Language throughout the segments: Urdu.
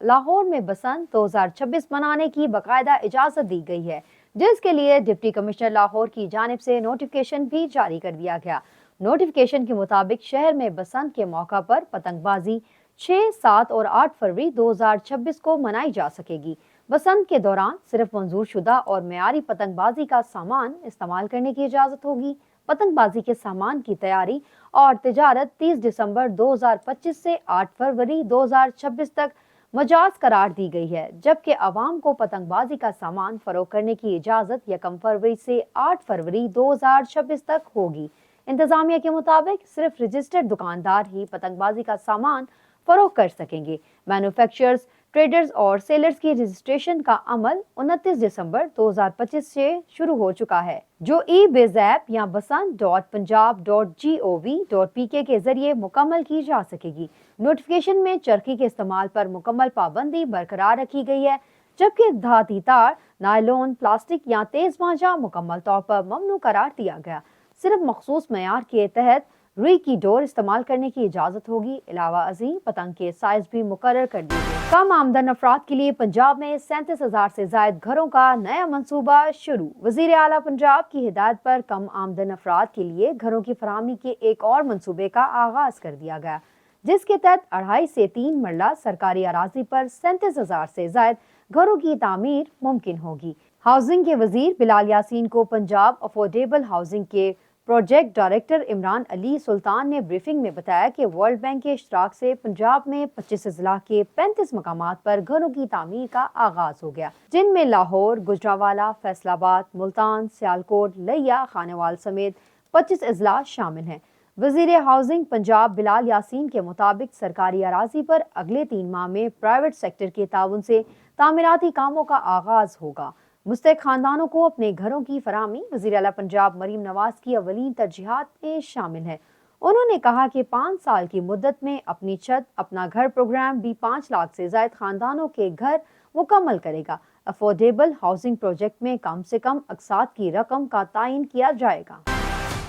لاہور میں بسنت 2026 منانے کی باقاعدہ اجازت دی گئی ہے، جس کے لیے ڈپٹی کمشنر لاہور کی جانب سے نوٹیفکیشن بھی جاری کر دیا گیا۔ نوٹیفکیشن کے مطابق شہر میں بسنت کے موقع پر پتنگ بازی 6، 7 اور 8 فروری 2026 کو منائی جا سکے گی۔ بسنت کے دوران صرف منظور شدہ اور معیاری پتنگ بازی کا سامان استعمال کرنے کی اجازت ہوگی۔ پتنگ بازی کے سامان کی تیاری اور تجارت 30 دسمبر 2025 سے 8 فروری 2026 تک مجاز قرار دی گئی ہے، جبکہ عوام کو پتنگ بازی کا سامان فروخت کرنے کی اجازت 1 فروری سے 8 فروری 2026 تک ہوگی۔ انتظامیہ کے مطابق صرف رجسٹرڈ دکاندار ہی پتنگ بازی کا سامان فروخت کر سکیں گے۔ مینوفیکچررز، ٹریڈرز اور سیلرز کی رجسٹریشن کا عمل 29 دسمبر 2025 سے شروع ہو چکا ہے، جو ای بیز ایپ یا basant.punjab.gov.pk کے ذریعے مکمل کی جا سکے گی۔ نوٹیفکیشن میں چرخی کے استعمال پر مکمل پابندی برقرار رکھی گئی ہے، جبکہ دھاتی تار، نائلون، پلاسٹک یا تیز مانجا مکمل طور پر ممنوع قرار دیا گیا۔ صرف مخصوص معیار کے تحت روئی کی ڈور استعمال کرنے کی اجازت ہوگی۔ علاوہ ازیں پتنگ کے سائز بھی مقرر کر دیے گئے۔ کم آمدن افراد کے لیے پنجاب میں 37,000 سے زائد گھروں کا نیا منصوبہ شروع۔ وزیر اعلیٰ پنجاب کی ہدایت پر کم آمدن افراد کے لیے گھروں کی فراہمی کے ایک اور منصوبے کا آغاز کر دیا گیا، جس کے تحت 2.5 سے 3 مرلہ سرکاری اراضی پر 37,000 سے زائد گھروں کی تعمیر ممکن ہوگی۔ ہاؤسنگ کے وزیر بلال یاسین کو پنجاب افورڈیبل ہاؤسنگ کے پروجیکٹ ڈائریکٹر عمران علی سلطان نے بریفنگ میں بتایا کہ ورلڈ بینک کے اشتراک سے پنجاب میں 25 اضلاع کے 35 مقامات پر گھروں کی تعمیر کا آغاز ہو گیا، جن میں لاہور، گجرانوالہ، فیصل آباد، ملتان، سیالکوٹ، لیا، خانیوال سمیت 25 اضلاع شامل ہیں۔ وزیر ہاؤسنگ پنجاب بلال یاسین کے مطابق سرکاری اراضی پر اگلے 3 ماہ میں پرائیویٹ سیکٹر کے تعاون سے تعمیراتی کاموں کا آغاز ہوگا۔ مستحق خاندانوں کو اپنے گھروں کی فراہمی وزیر اعلیٰ پنجاب مریم نواز کی اولین ترجیحات میں شامل ہے۔ انہوں نے کہا کہ 5 سال کی مدت میں اپنی چھت اپنا گھر پروگرام بھی 5 لاکھ سے زائد خاندانوں کے گھر مکمل کرے گا۔ افورڈیبل ہاؤسنگ پروجیکٹ میں کم سے کم اقساط کی رقم کا تعین کیا جائے گا۔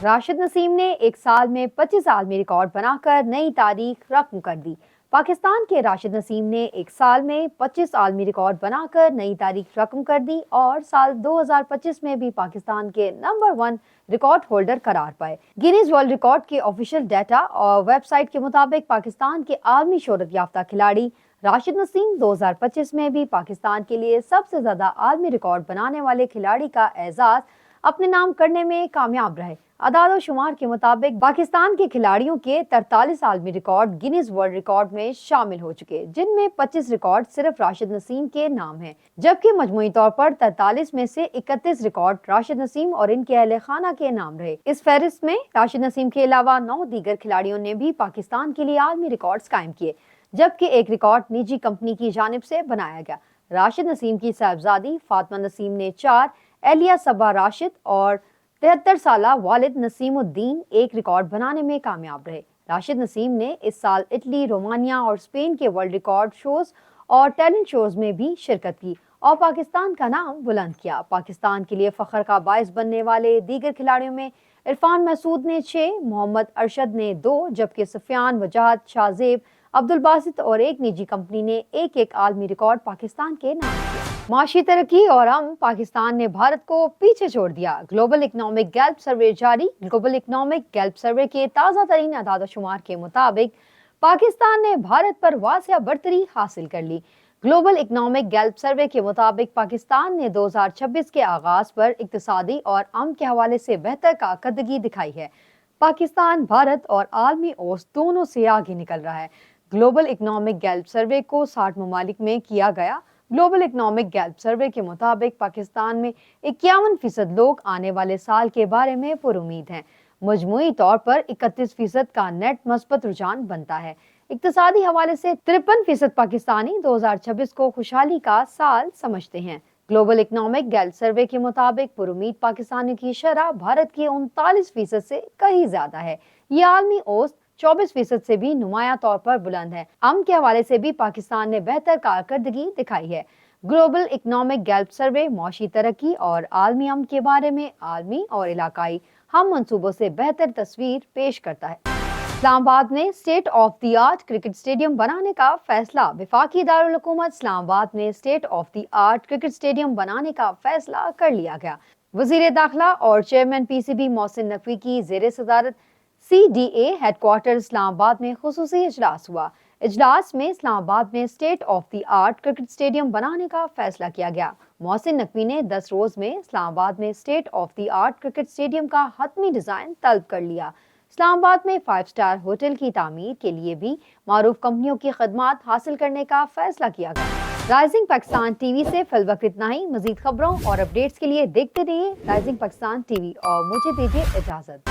راشد نسیم نے ایک سال میں 25 عالمی ریکارڈ بنا کر نئی تاریخ رقم کر دی۔ پاکستان کے راشد نسیم نے ایک سال میں 25 عالمی ریکارڈ بنا کر نئی تاریخ رقم کر دی اور سال 2025 میں بھی پاکستان کے نمبر 1 ریکارڈ ہولڈر قرار پائے۔ گینیز ورلڈ ریکارڈ کے آفیشیل ڈیٹا اور ویب سائٹ کے مطابق پاکستان کے عالمی شہرت یافتہ کھلاڑی راشد نسیم 2025 میں بھی پاکستان کے لیے سب سے زیادہ عالمی ریکارڈ بنانے والے کھلاڑی کا اعزاز اپنے نام کرنے میں کامیاب رہے۔ اعداد و شمار کے مطابق پاکستان کے کھلاڑیوں کے 43 عالمی ریکارڈ گینیز ورلڈ ریکارڈ میں شامل ہو چکے، جن میں 25 ریکارڈ صرف راشد نسیم کے نام ہیں، جبکہ مجموعی طور پر 43 میں سے 31 ریکارڈ راشد نسیم اور ان کے اہل خانہ کے نام رہے۔ اس فہرست میں راشد نسیم کے علاوہ 9 دیگر کھلاڑیوں نے بھی پاکستان کے لیے عالمی ریکارڈز قائم کیے، جبکہ ایک ریکارڈ نجی کمپنی کی جانب سے بنایا گیا۔ راشد نسیم کی صاحبزادی فاطمہ نسیم نے 4، اہلیہ صبا راشد اور 73 سالہ والد نسیم الدین ایک ریکارڈ بنانے میں کامیاب رہے۔ راشد نسیم نے اس سال اٹلی، رومانیہ اور اسپین کے ورلڈ ریکارڈ شوز اور ٹیلنٹ شوز میں بھی شرکت کی اور پاکستان کا نام بلند کیا۔ پاکستان کے لیے فخر کا باعث بننے والے دیگر کھلاڑیوں میں عرفان محسود نے 6، محمد ارشد نے 2، جبکہ سفیان، وجاہت، شاہ زیب، عبدالباسط اور ایک نجی کمپنی نے ایک عالمی ریکارڈ پاکستان کے نام کیا۔ معاشی ترقی اور پاکستان نے بھارت کو پیچھے چھوڑ دیا۔ گلوبل اکنامک گیلپ سروے جاری۔ گلوبل اکنامک گیلپ سروے کے تازہ ترین اعداد و شمار کے مطابق پاکستان نے بھارت پر واضح برتری حاصل کر لی۔ گلوبل اکنامک گیلپ سروے کے مطابق پاکستان نے 2026 کے آغاز پر اقتصادی اور امن کے حوالے سے بہتر کارکردگی دکھائی ہے۔ پاکستان بھارت اور عالمی اوسط دونوں سے آگے نکل رہا ہے۔ گلوبل اکنامک گیلپ سروے کو 60 ممالک میں کیا گیا۔ گلوبل اکنامک گیلپ سروے کے مطابق پاکستان میں 51% لوگ آنے والے سال کے بارے میں پر امید ہیں۔ مجموعی طور پر 31% کا نیٹ مثبت رجحان بنتا ہے۔ اقتصادی حوالے سے 53% پاکستانی 2026 کو خوشحالی کا سال سمجھتے ہیں۔ گلوبل اکنامک گیلپ سروے کے مطابق پر امید پاکستانیوں کی شرح بھارت کی 39% سے کہیں زیادہ ہے۔ یہ عالمی اوسط 24% سے بھی نمایاں طور پر بلند ہے۔ امن کے حوالے سے بھی پاکستان نے بہتر کارکردگی دکھائی ہے۔ گلوبل اکنامک گیلپ سروے معاشی ترقی اور عالمی امن کے بارے میں عالمی اور علاقائی ہم منصوبوں سے بہتر تصویر پیش کرتا ہے۔ اسلام آباد میں state of the art cricket stadium بنانے کا فیصلہ۔ وفاقی دارالحکومت اسلام آباد میں state of the art cricket stadium بنانے کا فیصلہ کر لیا گیا۔ وزیر داخلہ اور chairman P C B Mohsin Naqvi کی زیر صدارت C D A head quarter Islamabad میں خصوصی اجلاس ہوا۔ اجلاس میں اسلام آباد میں state of the art cricket stadium بنانے کا فیصلہ کیا گیا۔ محسن نقوی نے 10 روز میں اسلام آباد میں state of the art cricket stadium کا حتمی ڈیزائن طلب کر لیا۔ اسلام آباد میں 5 اسٹار ہوٹل کی تعمیر کے لیے بھی معروف کمپنیوں کی خدمات حاصل کرنے کا فیصلہ کیا گیا۔ رائزنگ پاکستان ٹی وی سے فی الوقت اتنا ہی۔ مزید خبروں اور اپڈیٹس کے لیے دیکھتے رہیے رائزنگ پاکستان ٹی وی اور مجھے دیجیے اجازت۔